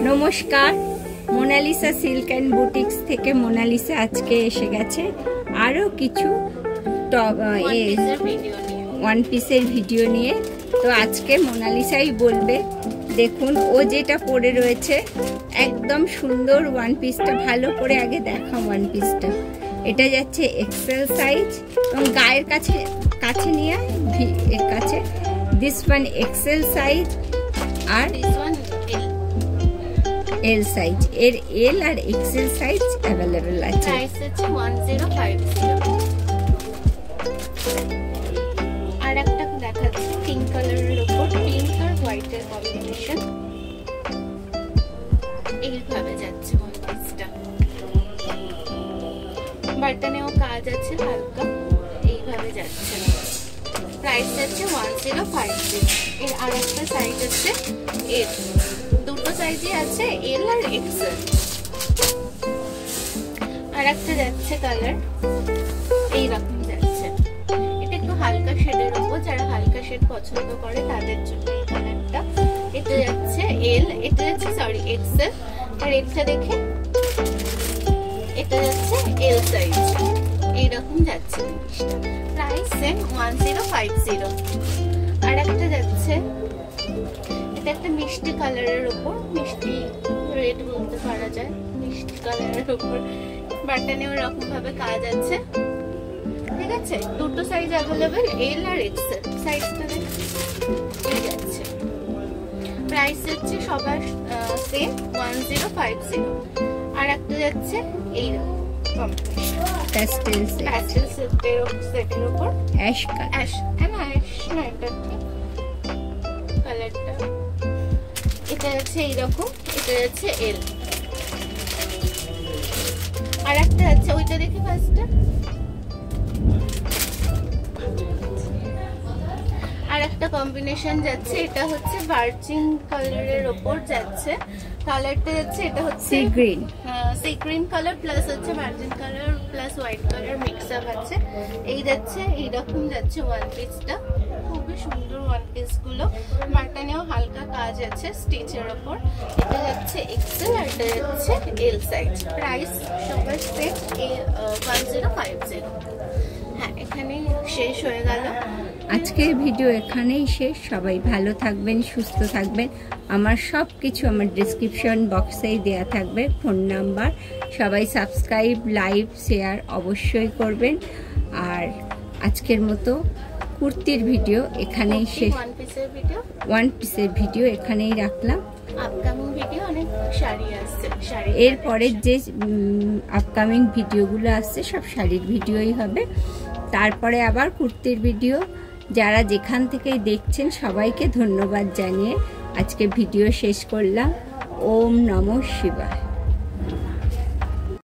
নমস্কার, Mona Lisa silk and boutiques থেকে Mona Lisa আজকে এসে গেছে আরও কিছু ওয়ান পিসের ভিডিও নিয়ে। তো আজকে মোনালিসাই বলবে। দেখুন ও যেটা পরে রয়েছে একদম সুন্দর ওয়ান পিসটা, ভালো করে আগে দেখা ওয়ান পিসটা। এটা যাচ্ছে এক্সেল সাইজ এবং গায়ের কাছে নিয়ে এর কাছে দিস ওয়ান এক্সেল সাইজ আর এল সাইজ। এর এল আর এক্সেল সাইজ অ্যাভেলেবল আছে। প্রাইস আছে 1050। আর একটা দেখাচ্ছি পিঙ্ক কালারের উপর, পিঙ্ক আর হোয়াইটের কম্বিনেশন। এইভাবে যাচ্ছে পিসটা, বাটনেও কাজ আছে হালকা, এইভাবে যাচ্ছে। প্রাইস আছে 1050। এর আর একটা সাইজ আছে এল, দুটো সাইজই আছে এল আর এক্সেল। আর একটা যাচ্ছে কালার এইরকম যাচ্ছে, এটা একটু হালকা শেডের উপর, যারা হালকা শেড পছন্দ করে তাদের জন্য এই কালারটা। এটা যাচ্ছে এল, এটা যাচ্ছে সরি এক্সেল। আর এটা দেখে এটা যাচ্ছে এল সাইজ, এইরকম যাচ্ছে জিনিসটা। Price same 1050। আর একটা যাচ্ছে, এটা একটা মিষ্টি কালারের উপর, মিষ্টি রেড বলতে পারা যায়, মিষ্টি কালারের উপর বাটনে ওরকম ভাবে কাজ আছে। ঠিক আছে, দুটো সাইজ অ্যাভেলেবেল এল আর এক্সেল। সাইজটা এই যাচ্ছে। প্রাইস হচ্ছে সবার সেম 1050। আর একটা যাচ্ছে এইরকম প্যাস্টেল সেটের উপর অ্যাশ না এটা কালারটা, এটা যাচ্ছে এইরকম, এটা যাচ্ছে এল। আর একটা যাচ্ছে ওইটা দেখি ফার্স্টটা। আর একটা কম্বিনেশন যাচ্ছে, এটা হচ্ছে ভার্জিন কালারের উপর যাচ্ছে। কালারটা যাচ্ছে এটা হচ্ছে sea green, sea green colour plus হচ্ছে virgin colour plus white colour mix up আছে। এই যাচ্ছে এইরকম যাচ্ছে ওয়ান পিসটা, খুবই সুন্দর ওয়ান পিস গুলো। বাটনেও হালকা কাজ আছে স্টিচের উপর। এটা যাচ্ছে এক্সেল আর এটা যাচ্ছে এল সাইজ। প্রাইস সবার সেম 1050। হ্যাঁ, এখানেই শেষ হয়ে গেল আজকের ভিডিও, এখানেই শেষ। সবাই ভালো থাকবেন, সুস্থ থাকবেন। আমার সব কিছু আমার ডেসক্রিপশন বক্সেই দেয়া থাকবে, ফোন নাম্বার। সবাই সাবস্ক্রাইব, লাইক, শেয়ার অবশ্যই করবেন। আর আজকের মতো কুর্তির ভিডিও এখানেই শেষ, ওয়ান পিসের ভিডিও এখানেই রাখলাম। আপকামিং ভিডিও অনেক শাড়ি আসছে, এরপরের যে আপকামিং ভিডিওগুলো আসছে সব শাড়ির ভিডিওই হবে। তারপরে আবার কুর্তির ভিডিও। যারা যেখান থেকেই দেখছেন সবাইকে ধন্যবাদ জানিয়ে আজকে ভিডিও শেষ করলাম। ওম নমঃ শিবায়।